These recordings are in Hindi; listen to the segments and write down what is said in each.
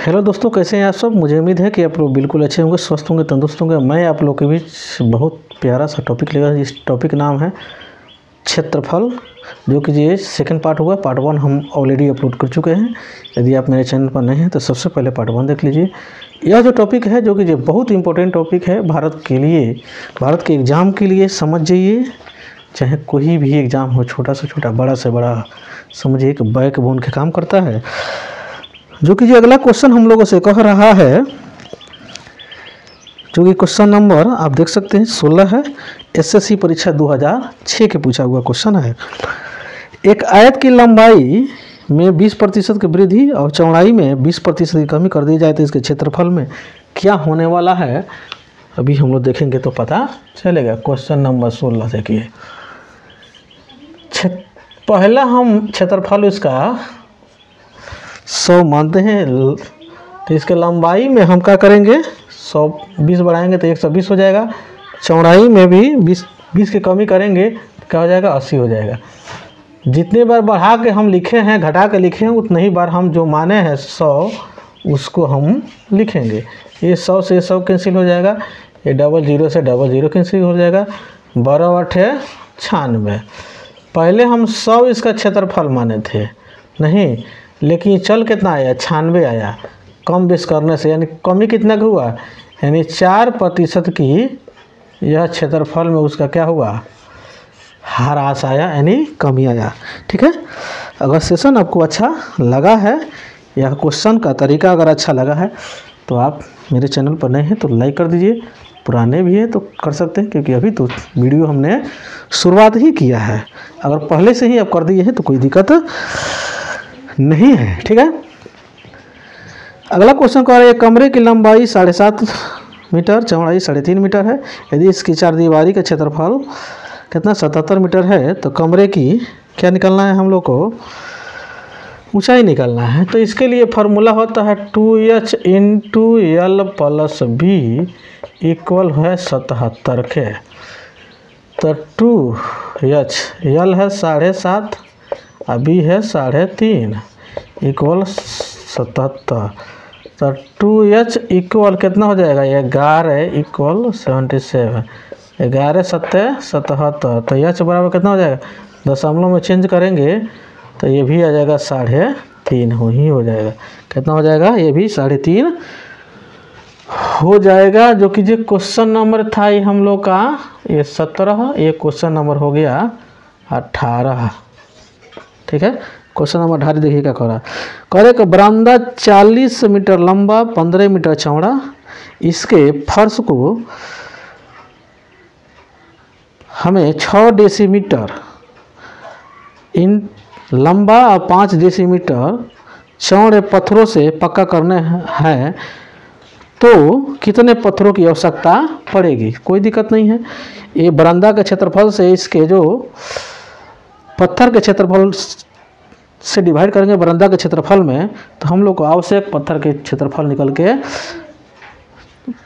हेलो दोस्तों, कैसे हैं आप सब। मुझे उम्मीद है कि आप लोग बिल्कुल अच्छे होंगे, स्वस्थ होंगे, तंदुरुस्त होंगे। मैं आप लोग के बीच बहुत प्यारा सा टॉपिक लेकर, इस टॉपिक नाम है क्षेत्रफल, जो कि ये सेकंड पार्ट हुआ। पार्ट 1 हम ऑलरेडी अपलोड कर चुके हैं। यदि आप मेरे चैनल पर नहीं हैं तो सबसे पहले पार्ट 1 देख लीजिए। यह जो टॉपिक है, जो कि ये बहुत इंपॉर्टेंट टॉपिक है भारत के लिए, भारत के एग्ज़ाम के लिए। समझ जाइए, चाहे कोई भी एग्ज़ाम हो, छोटा से छोटा, बड़ा से बड़ा, समझिए कि बैकबोन के काम करता है। जो कि ये अगला क्वेश्चन हम लोगों से कह रहा है, जो कि क्वेश्चन नंबर आप देख सकते हैं 16 है। एसएससी परीक्षा 2006 के पूछा हुआ क्वेश्चन है। एक आयत की लंबाई में 20% की वृद्धि और चौड़ाई में 20% की कमी कर दी जाए तो इसके क्षेत्रफल में क्या होने वाला है, अभी हम लोग देखेंगे तो पता चलेगा। क्वेश्चन नंबर 16 देखिए। पहला हम क्षेत्रफल इसका 100 मानते हैं, तो इसके लंबाई में हम क्या करेंगे, 120 बढ़ाएंगे तो 120 हो जाएगा। चौड़ाई में भी 20 की कमी करेंगे तो क्या हो जाएगा, 80 हो जाएगा। जितने बार बढ़ा के हम लिखे हैं, घटा के लिखे हैं, उतने ही बार हम जो माने हैं 100, उसको हम लिखेंगे। ये 100 से 100 कैंसिल हो जाएगा, ये 00 से 00 कैंसिल हो जाएगा। 12 8 96। पहले हम 100 इसका क्षेत्रफल माने थे, नहीं, लेकिन चल कितना आया, 96 आया। कम बेस करने से यानी कमी कितना का हुआ, यानी 4% की यह क्षेत्रफल में उसका क्या हुआ, ह्रास आया, यानी कमी आया। ठीक है। अगर सेशन आपको अच्छा लगा है, यह क्वेश्चन का तरीका अगर अच्छा लगा है, तो आप मेरे चैनल पर नए हैं तो लाइक कर दीजिए। पुराने भी है तो कर सकते हैं, क्योंकि अभी तो वीडियो हमने शुरुआत ही किया है। अगर पहले से ही आप कर दिए हैं तो कोई दिक्कत नहीं है। ठीक है। अगला क्वेश्चन कह रहा है, कमरे की लंबाई 7.5 मीटर, चौड़ाई 3.5 मीटर है। यदि इसकी चारदीवारी का क्षेत्रफल कितना 77 मीटर है, तो कमरे की क्या निकालना है हम लोग को, ऊंचाई निकालना है। तो इसके लिए फार्मूला होता है 2h × l + b इक्वल है 77 के। तो 2h, l है 7.5 और b है 3.5 इक्वल 77। तो 2h इक्वल कितना हो जाएगा, 11 इक्वल 77। 11 7 77। तो h बराबर कितना हो जाएगा, दशमलव में चेंज करेंगे तो ये भी आ जाएगा 3.5 ही हो जाएगा। कितना हो जाएगा, ये भी 3.5 हो जाएगा। जो कि जो क्वेश्चन नंबर था ये हम लोग का, ये 17, ये क्वेश्चन नंबर हो गया 18। ठीक है। क्वेश्चन नंबर 18 देखिए क्या कह रहा है। कह रहे कि बरामदा 40 मीटर लंबा, 15 मीटर चौड़ा, इसके फर्श को हमें 6 डेसीमीटर इन लंबा और 5 डेसीमीटर चौड़े पत्थरों से पक्का करने हैं, तो कितने पत्थरों की आवश्यकता पड़ेगी। कोई दिक्कत नहीं है। ये बरामदा के क्षेत्रफल से इसके जो पत्थर के क्षेत्रफल से डिवाइड करेंगे बरामदा के क्षेत्रफल में, तो हम लोग को आवश्यक पत्थर के क्षेत्रफल निकल के,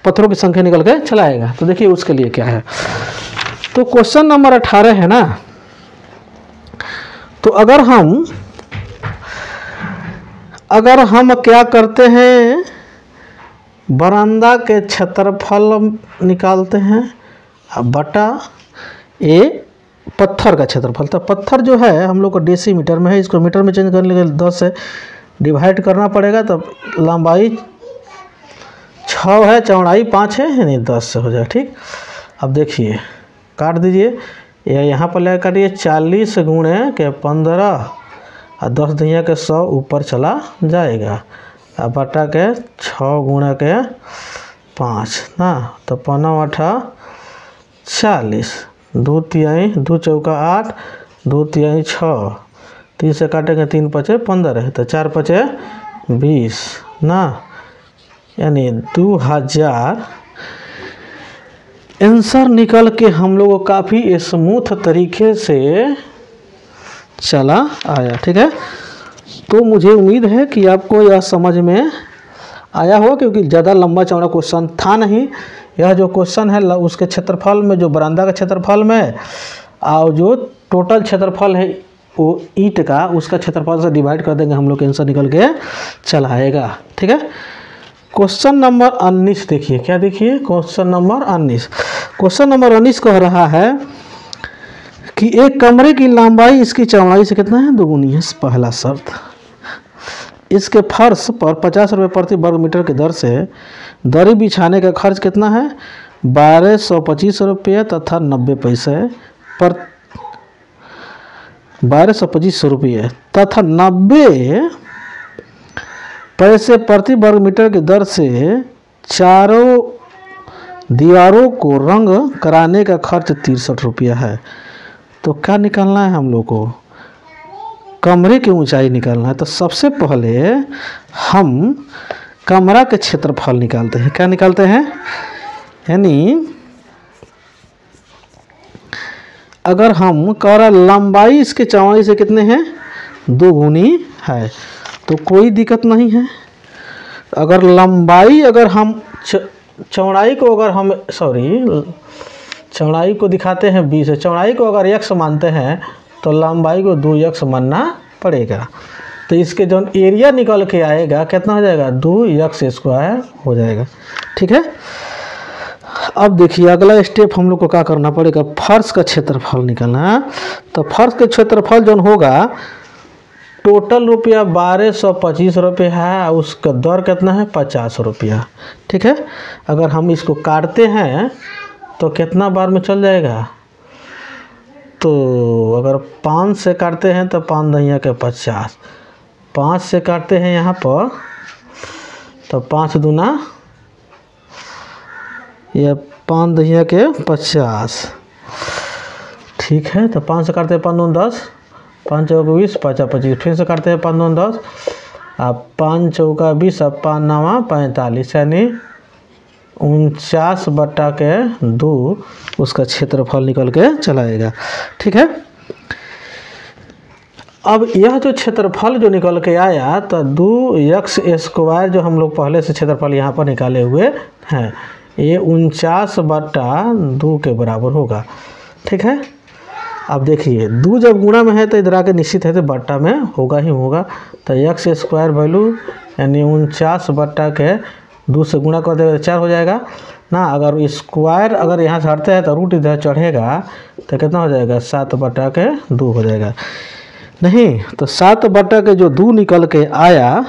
पत्थरों की संख्या निकल के चला आएगा। तो देखिए उसके लिए क्या है। तो क्वेश्चन नंबर 18 है ना। तो अगर हम क्या करते हैं, बरामदा के क्षेत्रफल निकालते हैं बटा ये पत्थर का क्षेत्रफल। तो पत्थर जो है हम लोग को डेसीमीटर में है, इसको मीटर में चेंज करने के लिए 10 से डिवाइड करना पड़ेगा। तो लंबाई 6 है, चौड़ाई 5 है, यानी 10 से हो जाए। ठीक। अब देखिए काट दीजिए, या यहाँ पर ले काटिए, 40 × 15 और 10 दुनिया के 100 ऊपर चला जाएगा, और बटा के 6 × 5 ना। तो 5 8 40, 2 3 2 चौका 8, 2 3 6, 3 से काटेंगे 3 5 15, तो 4 5 20 ना, यानी 2000 आंसर निकल के हम लोग को काफ़ी स्मूथ तरीके से चला आया। ठीक है। तो मुझे उम्मीद है कि आपको यह समझ में आया हो, क्योंकि ज़्यादा लंबा चौड़ा क्वेश्चन था नहीं। यह जो क्वेश्चन है उसके क्षेत्रफल में, जो बरामदा का क्षेत्रफल में और जो टोटल क्षेत्रफल है वो ईंट का उसका क्षेत्रफल से डिवाइड कर देंगे हम लोग, आंसर निकल के चला आएगा। ठीक है, क्वेश्चन नंबर 19 देखिए, क्या देखिए, क्वेश्चन नंबर 19। क्वेश्चन नंबर 19 कह रहा है कि एक कमरे की लंबाई इसकी चौड़ाई से कितना है, दोगुनी है। पहला शर्त, इसके फर्श पर 50 रुपये प्रति वर्ग मीटर की दर से दरी बिछाने का खर्च कितना है, 1225 रुपये तथा 90 पैसे पर 1225 रुपये तथा 90 पैसे प्रति वर्ग मीटर की दर से चारों दीवारों को रंग कराने का खर्च 63 रुपया है। तो क्या निकालना है हम लोग को, कमरे की ऊंचाई निकालना है। तो सबसे पहले हम कमरा के क्षेत्रफल निकालते हैं। क्या निकालते हैं, यानी अगर हम कमरा लंबाई इसके चौड़ाई से कितने हैं, 2 गुनी है, तो कोई दिक्कत नहीं है। अगर लंबाई, अगर हम चौड़ाई को, अगर हम चौड़ाई को दिखाते हैं 20, चौड़ाई को अगर x मानते हैं तो लंबाई को 2x मानना पड़ेगा। तो इसके जो एरिया निकल के आएगा कितना हो जाएगा, 2x² हो जाएगा। ठीक है, अब देखिए अगला स्टेप हम लोग को क्या करना पड़ेगा, फर्श का क्षेत्रफल निकालना। तो फर्श का क्षेत्रफल जो होगा, टोटल रुपया 1225 रुपये है, उसका दर कितना है, 50 रुपया। ठीक है, अगर हम इसको काटते हैं तो कितना बार में चल जाएगा, तो अगर 5 से काटते हैं तो 5 दहिया के 50, 5 से काटते हैं यहाँ पर तो 5 दूना या 5 दहिया के 50। ठीक है, तो 5 से काटते हैं 5 दूना 10, 5 चौका 20, 5 25, फिर से काटते हैं 5 दूना 10, अब 5 चौका 20, अब 5 9 45, यानी 49/2 उसका क्षेत्रफल निकल के चलाएगा। ठीक है, अब यह जो क्षेत्रफल जो निकल के आया, तो 2x² जो हम लोग पहले से क्षेत्रफल यहाँ पर निकाले हुए हैं, ये 49/2 के बराबर होगा। ठीक है, अब देखिए 2 जब गुणा में है तो इधर आके निश्चित है तो बट्टा में होगा ही होगा। तो x² वैल्यू यानी 49/2 से गुणा कर देगा 4 हो जाएगा ना। अगर स्क्वायर अगर यहाँ से हटते हैं तो रूट इधर चढ़ेगा तो कितना हो जाएगा, 7/2 हो जाएगा। नहीं तो 7/2 जो 2 निकल के आया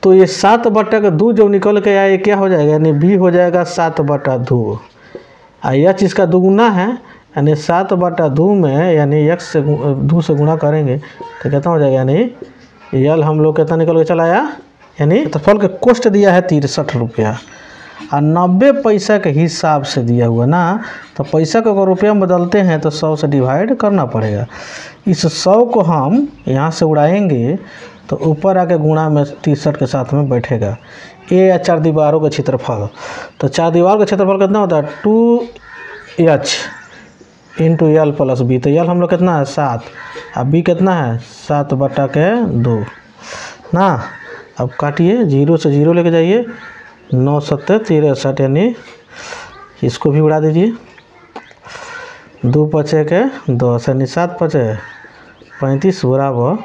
तो ये 7/2 जो निकल के आया ये क्या हो जाएगा, यानी b हो जाएगा 7/2। h इसका दुगुना है, यानी 7/2 में यानी x से 2 से गुणा करेंगे तो कितना हो जाएगा, यानी यल हम लोग कितना निकल के चला आया, यानी क्षेत्रफल के कॉस्ट दिया है 63 रुपया और 90 पैसा के हिसाब से दिया हुआ ना। तो पैसा को अगर रुपया में बदलते हैं तो 100 से डिवाइड करना पड़ेगा। इस 100 को हम यहाँ से उड़ाएंगे तो ऊपर आके गुणा में 63 के साथ में बैठेगा। ए या 4 दीवारों का क्षेत्रफल, तो 4 दीवार का क्षेत्रफल कितना होता है, 2h into L plus B. तो यल हम लोग कितना है 7, अब बी कितना है 7/2 ना। अब काटिए, 0 से 0 लेके जाइए, 9 7 63, यानी इसको भी उड़ा दीजिए। 2 5 के 10 यानी 7 5 35 बराबर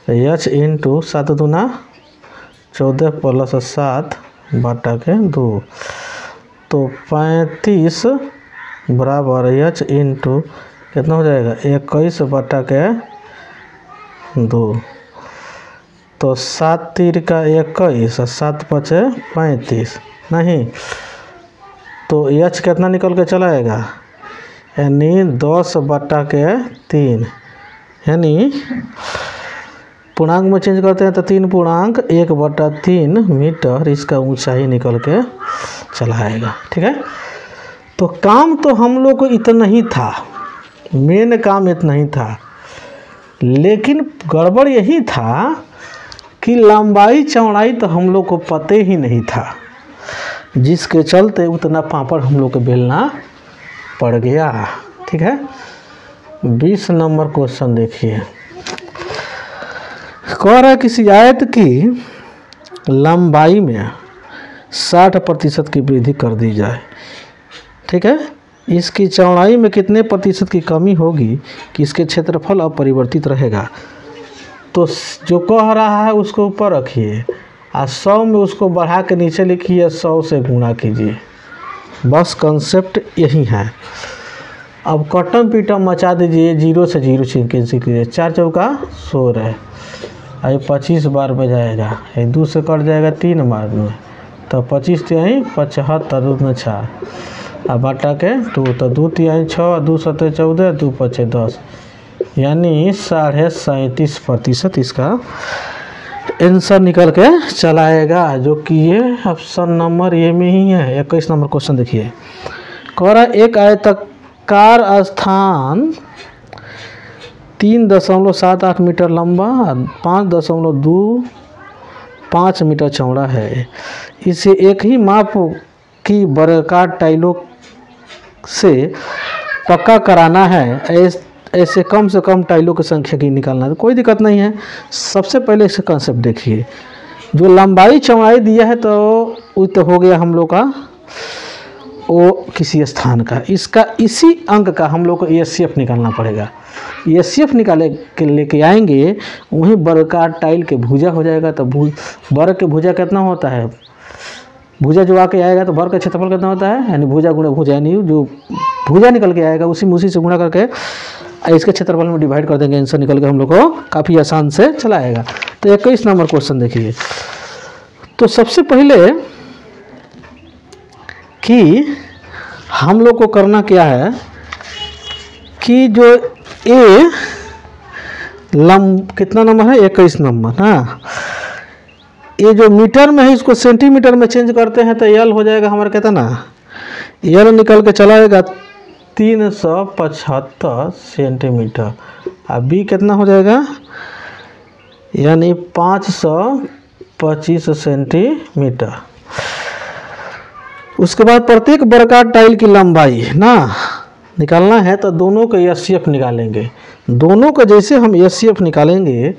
h इंटू 7 दूना 14 प्लस 7/2। तो 35 बराबर h इंटू कितना हो जाएगा 21/2। तो 7 3 का 21, 7 5 35, नहीं तो h कितना निकल के चला आएगा, यानी 10/3, यानी पूर्णांक में चेंज करते हैं तो 3.1/3 मीटर इसका ऊंचाई निकल के चला आएगा। ठीक है, तो काम तो हम लोग को इतना ही था, मेन काम इतना ही था, लेकिन गड़बड़ यही था कि लंबाई चौड़ाई तो हम लोग को पते ही नहीं था, जिसके चलते उतना पापड़ हम लोग को बेलना पड़ गया। ठीक है, 20 नंबर क्वेश्चन देखिए, कह रहा है किसी आयत की लंबाई में 60% की वृद्धि कर दी जाए। ठीक है, इसकी चौड़ाई में कितने प्रतिशत की कमी होगी कि इसके क्षेत्रफल अपरिवर्तित रहेगा। तो जो कह रहा है उसको ऊपर रखिए और 100 में उसको बढ़ा के नीचे लिखिए, 100 से गुणा कीजिए। बस कंसेप्ट यही है। अब कटम पीटम मचा दीजिए, 0 से 0 कैंसिल कीजिए, 4 चौका 16, ये 25 बार बजाएगा, ये 2 से कट जाएगा 3 बार में, तो 25 तिहाई 75, 2 में 6, अब बटा के 2, तो 2 तिहाई 6, 2 सत्ते 14, 2 पचे 10, यानी 37.5% इसका आंसर निकल के चला आएगा, जो कि ये ऑप्शन नंबर ए में ही है। 21 नंबर क्वेश्चन देखिए, कह रहा एक आयताकार स्थान 3.78 मीटर लंबा 5.25 मीटर चौड़ा है। इसे एक ही माप की वर्गाकार टाइलों से पक्का कराना है। ऐसे कम से कम टाइलों की संख्या की निकालना है। तो कोई दिक्कत नहीं है। सबसे पहले इसका कंसेप्ट देखिए, जो लंबाई चौड़ाई दिया है तो वो तो हो गया हम लोग का वो किसी स्थान का, इसका इसी अंक का हम लोग को एचसीएफ निकालना पड़ेगा। एचसीएफ निकाले के लेके आएंगे, वहीं वर्गाकार टाइल के भुजा हो जाएगा। तो वर्ग के भुजा कितना होता है, भुजा जो आके आएगा तो वर्ग का क्षेत्रफल कितना होता है, यानी भुजा गुणा भुजा, यानी जो भुजा निकल के आएगा उसी से गुणा करके इसके क्षेत्रफल में डिवाइड कर देंगे, आंसर निकल के हम लोग को काफ़ी आसान से चला आएगा। तो 21 नंबर क्वेश्चन देखिए, तो सबसे पहले कि हम लोग को करना क्या है कि जो ए कितना नंबर है, 21 नंबर ना, ये जो मीटर में है इसको सेंटीमीटर में चेंज करते हैं तो एल हो जाएगा हमारा कितना, एल निकल के चला आएगा 375 सेंटीमीटर। अब बी कितना हो जाएगा, यानी 525 सेंटीमीटर। उसके बाद प्रत्येक वर्गाकार टाइल की लंबाई ना निकालना है, तो दोनों का एचसीएफ निकालेंगे। दोनों का जैसे हम एचसीएफ निकालेंगे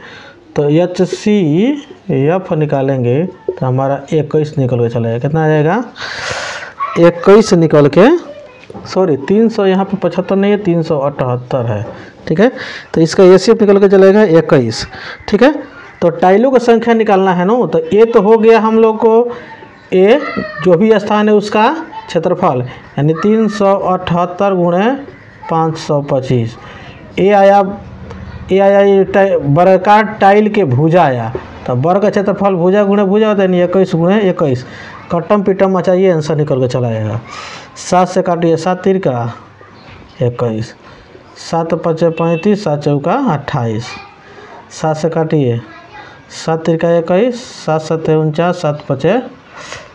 तो एचसीएफ निकालेंगे तो हमारा 21 निकल के चला जाएगा। कितना आ जाएगा, 21 निकल के, सॉरी 300 यहाँ पे 75 नहीं है, 378 है, ठीक है। तो इसका एचसीएफ निकल के चलेगा 21, ठीक है। तो टाइलों की संख्या निकालना है ना, तो ए तो हो गया हम लोग को, ए जो भी स्थान है उसका क्षेत्रफल, यानी 378 गुणे 525। ए आया वर्गाकार टाइल के भुजा आया, तो वर्ग का क्षेत्रफल भुजा गुणे भुजा होता है, यानी 21 गुणे 21। कटम पिटम मचाइए, आंसर निकल के चला आएगा। 7 से काटिए, 7 3 का 21, 7 5 35, 7 चौका 28, 7 से काटिए, 7 3 का 21, 7 7 49, 7 5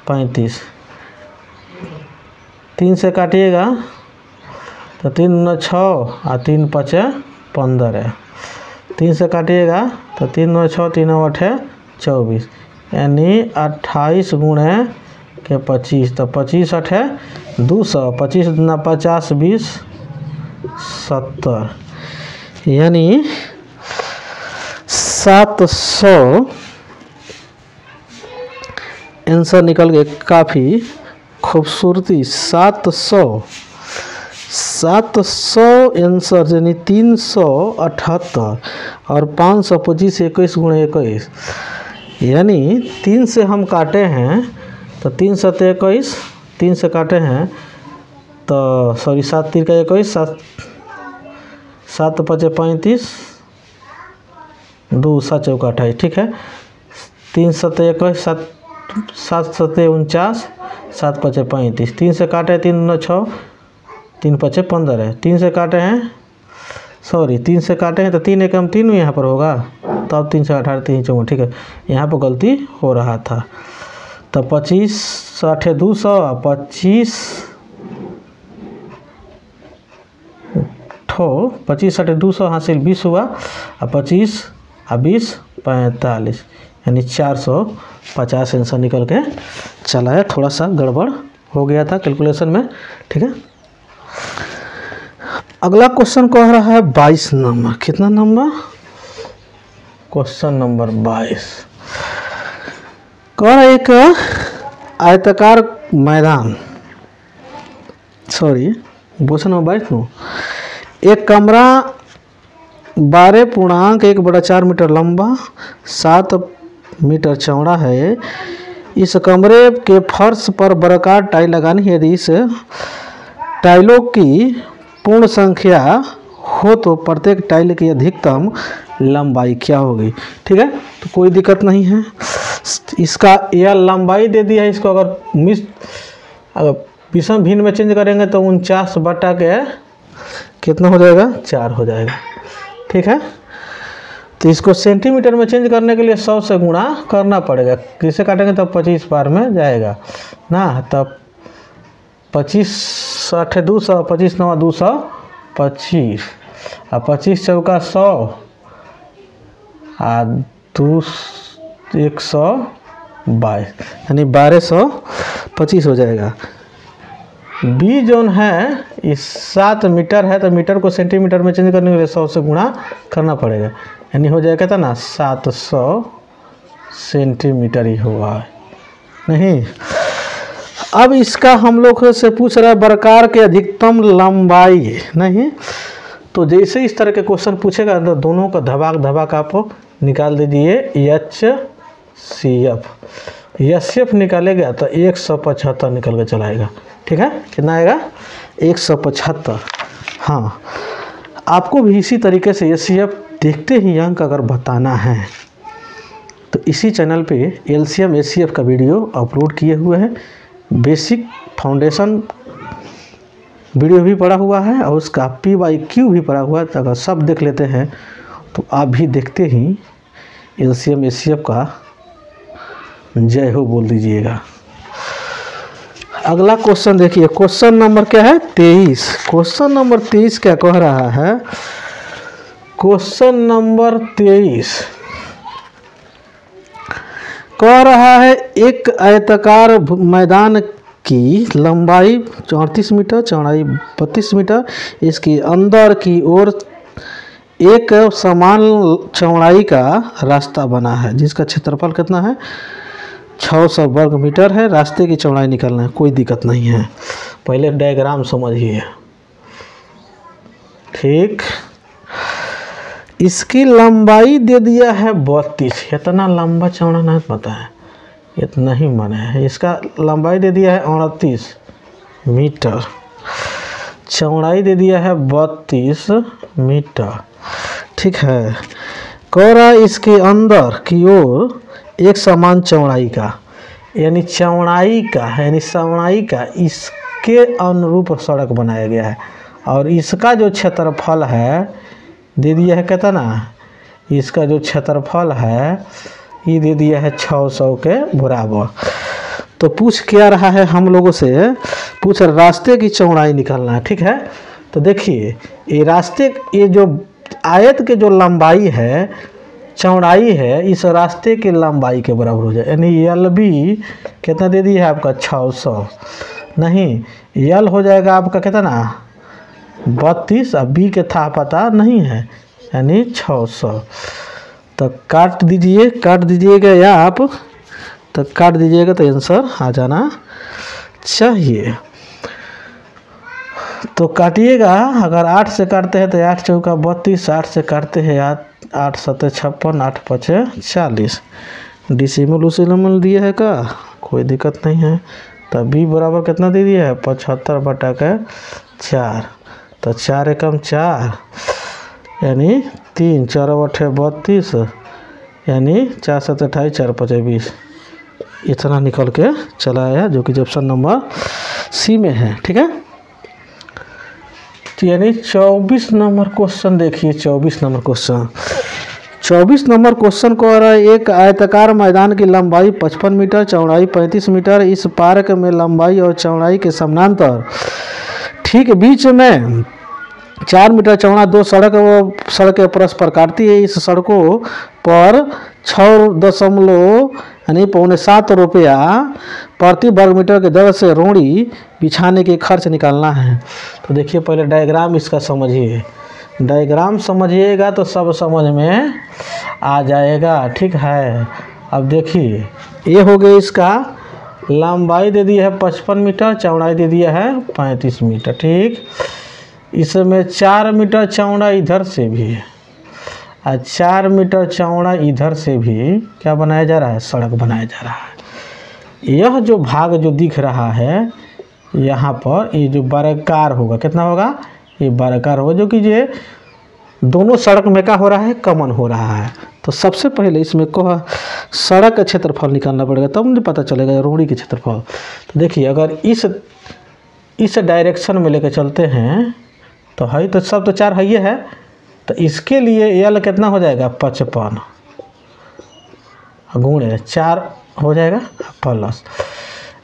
35, 3 से काटिएगा तो 3 9 6 और 3 5 15 है। 3 से काटिएगा तो 3 9 6, 3 9 8 24, यानी 28 गुणे के 25, तो 25 8 है 200, 25 दूना 50 20 70, यानी 700 आंसर निकल गए। काफ़ी खूबसूरती 700 आंसर, यानी 378 और 525 21 गुणे 21, यानी 3 से हम काटे हैं तो 3 7 21, 3 से काटे हैं तो सॉरी 7 3 का 21, 7 5 35, 2 7 चौका 28, ठीक है। 3 7 21, 7 7 49, 7 5 35, 3 से काटे 3 9 6, 3 5 15 है। 3 से काटे हैं, सॉरी 3 से काटे हैं तो 3 एकम 3 यहाँ पर होगा, तो अब 3 से 18 3 4, ठीक है, यहाँ पर गलती हो रहा था। तो 25 8 200, 25 8 200 हासिल 20 हुआ, और 25 और 20 45, यानी 450 आंसर निकल के चला है। थोड़ा सा गड़बड़ हो गया था कैलकुलेशन में, ठीक है। अगला क्वेश्चन कह रहा है 22 नंबर, कितना नंबर, क्वेश्चन नंबर 22 कह रहा है एक आयताकार मैदान, सॉरी क्वेश्चन नंबर 22 नो, एक कमरा 12.1/4 मीटर लंबा 7 मीटर चौड़ा है। इस कमरे के फर्श पर वर्गाकार टाइल लगानी है। यदि इस टाइलों की पूर्ण संख्या हो तो प्रत्येक टाइल की अधिकतम लंबाई क्या होगी। ठीक है, तो कोई दिक्कत नहीं है। इसका यह लंबाई दे दिया है। इसको अगर विषम भिन्न में चेंज करेंगे तो 49 बटा के कितना हो जाएगा, 4 हो जाएगा। ठीक है, तो इसको सेंटीमीटर में चेंज करने के लिए 100 से गुणा करना पड़ेगा। किसे काटेंगे तब 25 बार में जाएगा ना, तब 25 8 200, 25 9 225, और 25 चौका 100 और 2 122, यानी 1225 हो जाएगा। बी जोन है इस 7 मीटर है, तो मीटर को सेंटीमीटर में चेंज करने के लिए 100 से गुणा करना पड़ेगा, यानी हो जाएगा था ना 700 सेंटीमीटर ही हुआ है नहीं। अब इसका हम लोग से पूछ रहा है वर्गाकार के अधिकतम लंबाई नहीं। तो जैसे इस तरह के क्वेश्चन पूछेगा तो दोनों का धबाक आप निकाल दीजिए। HCF निकालेगा तो 175 निकल के चलाएगा। ठीक है, कितना आएगा, 175। हाँ, आपको भी इसी तरीके से HCF देखते ही अंक अगर बताना है तो इसी चैनल पे LCM HCF का वीडियो अपलोड किए हुए हैं। बेसिक फाउंडेशन वीडियो भी पड़ा हुआ है और उसका PYQ भी पड़ा हुआ है। तो अगर सब देख लेते हैं तो आप भी देखते ही LCM HCF का जय हो बोल दीजिएगा। अगला क्वेश्चन देखिए, क्वेश्चन नंबर क्या है, 23। क्वेश्चन नंबर 23 क्या कह रहा है, क्वेश्चन नंबर 23 कह रहा है एक आयताकार मैदान की लंबाई 34 मीटर, चौड़ाई 32 मीटर, इसकी अंदर की ओर एक समान चौड़ाई का रास्ता बना है जिसका क्षेत्रफल कितना है, 600 वर्ग मीटर है। रास्ते की चौड़ाई निकालना है, कोई दिक्कत नहीं है। पहले डायग्राम समझिए। ठीक, इसकी लंबाई दे दिया है 32। इतना लंबा चौड़ा नहीं पता है, इतना ही माने है। इसका लंबाई दे दिया है 38 मीटर, चौड़ाई दे दिया है 32 मीटर। ठीक है, कह रहा है इसके अंदर की ओर एक समान चौड़ाई का, यानी चौड़ाई का इसके अनुरूप सड़क बनाया गया है। और इसका जो क्षेत्रफल है दे दिया है कितना, इसका जो क्षेत्रफल है ये दे दिया है 600 के बराबर। तो पूछ क्या रहा है हम लोगों से, पूछ रास्ते की चौड़ाई निकालना है। ठीक है, तो देखिए ये रास्ते, ये जो आयत के जो लंबाई है, चौड़ाई है, इस रास्ते के लंबाई के बराबर हो जाए। यानी LB कितना दे दिया है आपका 600 नहीं, L हो जाएगा आपका कितना 32, अब B के था पता नहीं है, यानी 600। तो काट दीजिएगा या आप तो काट दीजिएगा तो आंसर आ जाना चाहिए। तो काटिएगा, अगर 8 से काटते हैं तो 8 चौका 32, 8 से काटते हैं 8 7 56, 8 5 40। डिसिमल उसिमल दिया है का, कोई दिक्कत नहीं है। तो B बराबर कितना दे दिया है 75 बटा के 4। तो 4 एकम 4 यानी 3, 4 8 32, यानी 4 7 28, 4 5 20। इतना निकल के चला आया, जो कि ऑप्शन नंबर C में है। ठीक है, यानी 24 नंबर क्वेश्चन देखिए। 24 नंबर क्वेश्चन को आ रहा है एक आयताकार मैदान की लंबाई 55 मीटर, चौड़ाई 35 मीटर। इस पार्क में लंबाई और चौड़ाई के समानांतर ठीक बीच में 4 मीटर चौड़ा 2 सड़कें परस्पर काटती है। इस सड़कों पर 6.7 रुपया प्रति वर्ग मीटर के दर से रोड़ी बिछाने के खर्च निकालना है। तो देखिए पहले डायग्राम इसका समझिए। डायग्राम समझिएगा तो सब समझ में आ जाएगा। ठीक है, अब देखिए ये हो गया इसका लंबाई दे दिया है 55 मीटर, चौड़ाई दे दिया है 35 मीटर। ठीक, इसमें 4 मीटर चौड़ा इधर से भी है और 4 मीटर चौड़ा इधर से भी क्या बनाया जा रहा है, सड़क बनाया जा रहा है। यह जो भाग जो दिख रहा है यहाँ पर, ये जो बर्गाकार होगा, कितना होगा, ये बर्गाकार होगा, जो कि ये दोनों सड़क में क्या हो रहा है, कमन हो रहा है। तो सबसे पहले इसमें को सड़क का क्षेत्रफल निकालना पड़ेगा, तब मुझे पता चलेगा रोड़ी के क्षेत्रफल। तो देखिए अगर इस डायरेक्शन में लेकर चलते हैं तो है, तो सब तो 4 है, तो इसके लिए एल कितना हो जाएगा, 55 गुणे 4 हो जाएगा प्लस,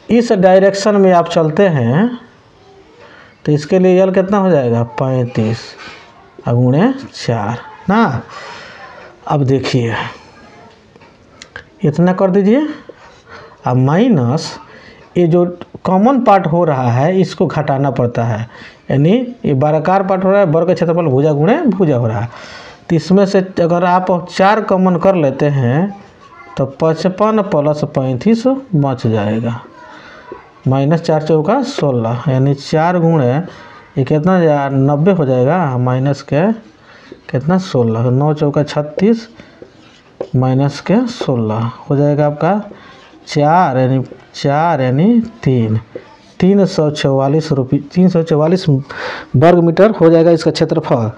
इस डायरेक्शन में आप चलते हैं तो इसके लिए एल कितना हो जाएगा, 35 गुणे 4 ना। अब देखिए इतना कर दीजिए, अब माइनस ये जो कॉमन पार्ट हो रहा है इसको घटाना पड़ता है, यानी ये वर्गाकार पार्ट हो रहा है, वर्ग का क्षेत्रफल भुजा गुणे भुजा हो रहा है। तो इसमें से अगर आप 4 कॉमन कर लेते हैं तो 55 प्लस 35 बच जाएगा, माइनस 4 चौका 16, यानी 4 गुणे ये कितना 90 हो जाएगा, माइनस के कितना 16, 9 चौका 36 माइनस के 16 हो जाएगा आपका 4 यानी 344 रुपये, 344 वर्ग मीटर हो जाएगा इसका क्षेत्रफल।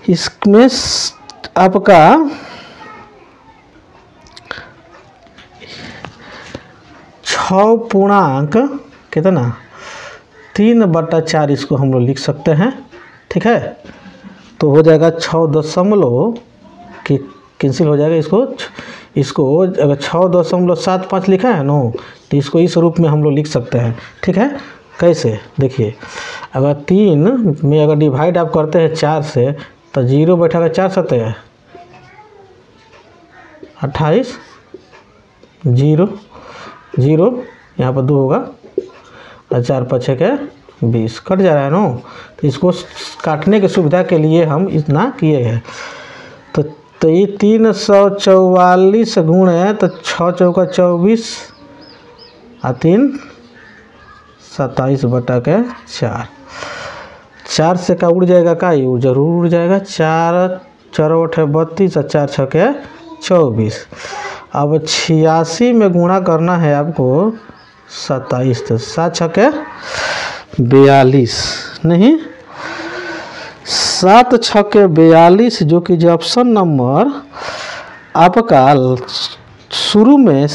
इसमें आपका छः पूर्णांक कितना 3/4 इसको हम लोग लिख सकते हैं। ठीक है, तो हो जाएगा 6 दशमलव कि कैंसिल हो जाएगा, इसको अगर 6.75 लिखा है नो, तो इसको इस रूप में हम लोग लिख सकते हैं। ठीक है, कैसे देखिए, अगर 3 में अगर डिवाइड आप करते हैं 4 से तो 0 बैठा 4 सतह 28, 0 0 यहाँ पर 2 होगा और 4 5 के 20 कट जा रहा है नो। तो इसको काटने की सुविधा के लिए हम इतना किए हैं। तो ये 344 गुणे तो 6 चौका 24 और 3 27/4, 4 से का उड़ जाएगा का, ये जरूर उड़ जाएगा, 4 4 8 32 और 4 6 के 24। अब 86 में गुणा करना है आपको 27, तो 7 6 के 42 नहीं 7 6 के 42, जो कि जो ऑप्शन नंबर आपका शुरू में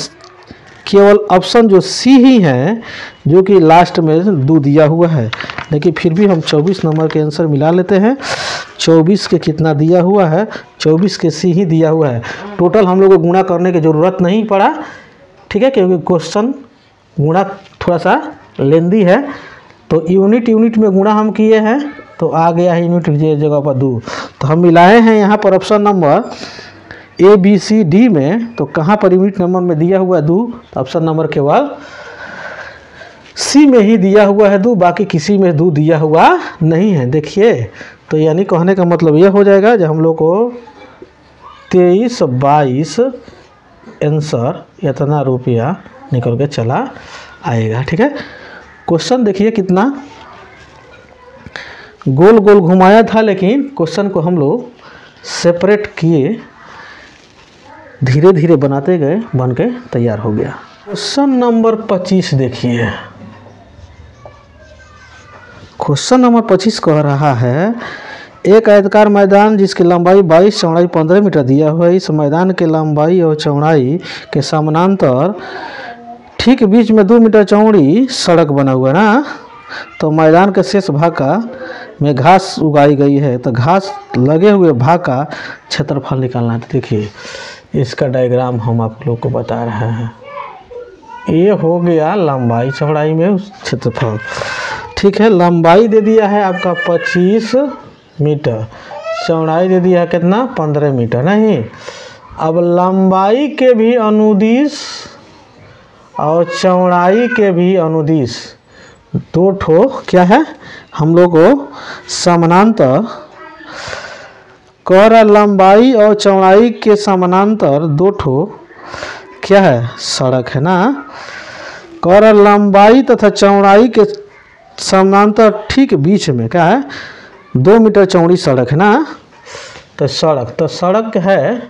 केवल ऑप्शन जो सी ही है, जो कि लास्ट में 2 दिया हुआ है, लेकिन फिर भी हम 24 नंबर के आंसर मिला लेते हैं। 24 के कितना दिया हुआ है, 24 के सी ही दिया हुआ है। टोटल हम लोग को गुणा करने की ज़रूरत नहीं पड़ा, ठीक है, क्योंकि क्वेश्चन गुणा थोड़ा सा लेंदी है। तो यूनिट में गुणा हम किए हैं तो आ गया है यूनिट की जगह पर 2। तो हम मिलाए हैं यहाँ पर option number A B C D में, तो कहाँ पर यूनिट नंबर में दिया हुआ है 2, तो ऑप्शन नंबर केवल सी में ही दिया हुआ है 2, बाकी किसी में 2 दिया हुआ नहीं है। देखिए, तो यानी कहने का मतलब यह हो जाएगा जब हम लोग को 23-22 आंसर इतना रुपया निकल के चला आएगा। ठीक है, क्वेश्चन देखिए कितना गोल गोल घुमाया था, लेकिन क्वेश्चन को हम लोग सेपरेट किए, धीरे धीरे बनाते गए, बन के तैयार हो गया। क्वेश्चन नंबर 25 देखिए, क्वेश्चन नंबर 25 कह रहा है एक आयताकार मैदान जिसकी लंबाई 22 चौड़ाई 15 मीटर दिया हुआ है। इस मैदान के लंबाई और चौड़ाई के समानांतर ठीक बीच में 2 मीटर चौड़ी सड़क बना हुआ है ना। तो मैदान के शेष भाग का में घास उगाई गई है, तो घास लगे हुए भाग का क्षेत्रफल निकालना है। देखिए इसका डायग्राम हम आप लोग को बता रहे हैं। ये हो गया लंबाई चौड़ाई में उस क्षेत्रफल। ठीक है, लंबाई दे दिया है आपका 25 मीटर, चौड़ाई दे दिया है कितना 15 मीटर नहीं। अब लंबाई के भी अनुदिश और चौड़ाई के भी अनुदिश 2 ठो क्या है हम लोग को समानांतर कह रहा, लंबाई और चौड़ाई के समानांतर 2 ठो क्या है सड़क है ना। कह लंबाई तथा चौड़ाई के समानांतर ठीक बीच में क्या है 2 मीटर चौड़ी सड़क है ना। तो सड़क है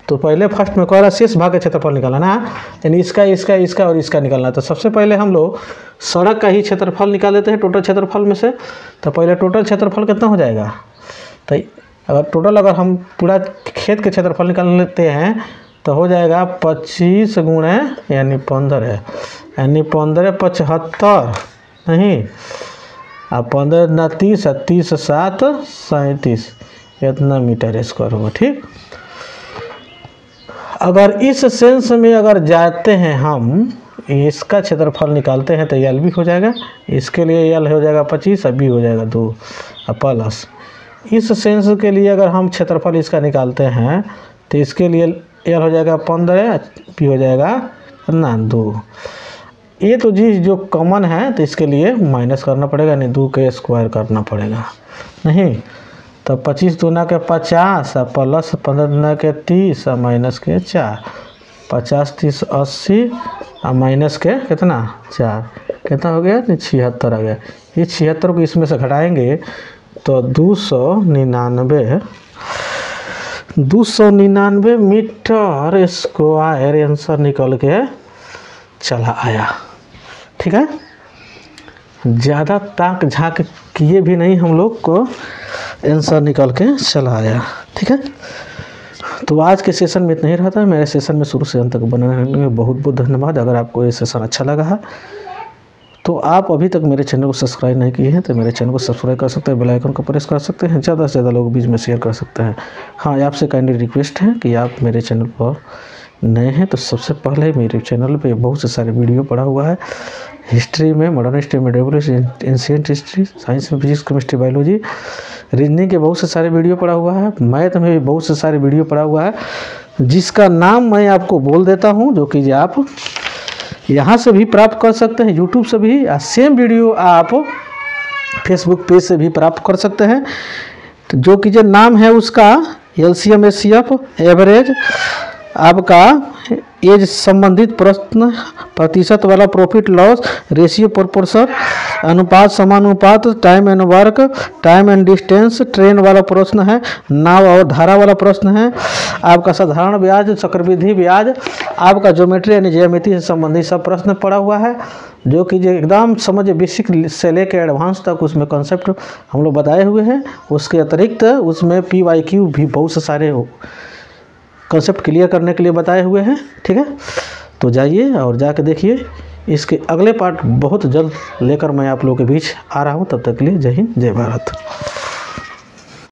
तो पहले फर्स्ट में कह रहा शेष भाग का क्षेत्रफल निकालना ना, यानी इसका और इसका निकालना। तो सबसे पहले हम लोग सड़क का ही क्षेत्रफल निकाल लेते हैं टोटल क्षेत्रफल में से। तो पहले टोटल क्षेत्रफल कितना हो जाएगा, तो अगर हम पूरा खेत के क्षेत्रफल निकाल लेते हैं तो हो जाएगा 25 गुणे यानी 15 यानी 15 75 नहीं, अब 15 ना 30 30 7 37 इतना मीटर स्क्वायर होगा। ठीक, अगर इस सेंस में अगर जाते हैं हम इसका क्षेत्रफल निकालते हैं तो यल भी हो जाएगा, इसके लिए यल हो जाएगा 25 अब भी हो जाएगा 2 प्लस इस सेंस के लिए अगर हम क्षेत्रफल इसका निकालते हैं तो इसके लिए यल हो जाएगा 15 भी हो जाएगा ना 2। ये तो जी जो कॉमन है तो इसके लिए माइनस करना पड़ेगा, नहीं 2 के स्क्वायर करना पड़ेगा नहीं। तो 25 दूना के 50 प्लस 15 दूना के 30 माइनस के 4 50 30 80 और माइनस के कितना 4 कितना हो गया 76 आ गया। ये 76 को इसमें से घटाएंगे तो 299 मीटर स्क्वायर आंसर निकल के चला आया। ठीक है, ज़्यादा ताक झाँक किए भी नहीं हम लोग को आंसर निकल के चला आया। ठीक है, तो आज के सेशन में इतना ही रहता है। मेरे सेशन में शुरू से अंत तक बने रहने के लिए बहुत बहुत धन्यवाद। अगर आपको ये सेशन अच्छा लगा है तो आप अभी तक मेरे चैनल को सब्सक्राइब नहीं किए हैं तो मेरे चैनल को सब्सक्राइब कर सकते हैं, बेल आइकन को प्रेस कर सकते हैं, ज़्यादा से ज़्यादा लोगों के बीच में शेयर कर सकते हैं। हाँ, आपसे काइंडली रिक्वेस्ट है कि आप मेरे चैनल पर नए हैं तो सबसे पहले मेरे चैनल पे बहुत से सारे वीडियो पड़ा हुआ है, हिस्ट्री में, मॉडर्न हिस्ट्री में, एंशिएंट हिस्ट्री, साइंस में, फिजिक्स, केमिस्ट्री, बायोलॉजी, रीजनिंग के बहुत से सारे वीडियो पड़ा हुआ है, मैथ में भी बहुत से सारे वीडियो पड़ा हुआ है, जिसका नाम मैं आपको बोल देता हूँ, जो कि आप यहाँ से भी प्राप्त कर सकते हैं, यूट्यूब से भी। सेम वीडियो आप फेसबुक पेज से भी प्राप्त कर सकते हैं। तो जो कि जो नाम है उसका LCM HCF एवरेज, आपका एज संबंधित प्रश्न, प्रतिशत वाला प्रॉफिट लॉस, रेशियो प्रोपोर्शन, अनुपात समानुपात, time and work, time and distance, train वाला प्रश्न है, नाव और धारा वाला प्रश्न है, आपका साधारण ब्याज, चक्रवृद्धि ब्याज, आपका ज्योमेट्री यानी ज्यामिति से संबंधित सब प्रश्न पड़ा हुआ है, जो कि जो एकदम समझ बेसिक से लेकर एडवांस तक उसमें कॉन्सेप्ट हम लोग बताए हुए हैं। उसके अतिरिक्त उसमें PYQ भी बहुत से सारे कॉन्सेप्ट क्लियर करने के लिए बताए हुए हैं। ठीक है, तो जाइए और जाके देखिए। इसके अगले पार्ट बहुत जल्द लेकर मैं आप लोगों के बीच आ रहा हूँ। तब तक के लिए जय हिंद, जय भारत।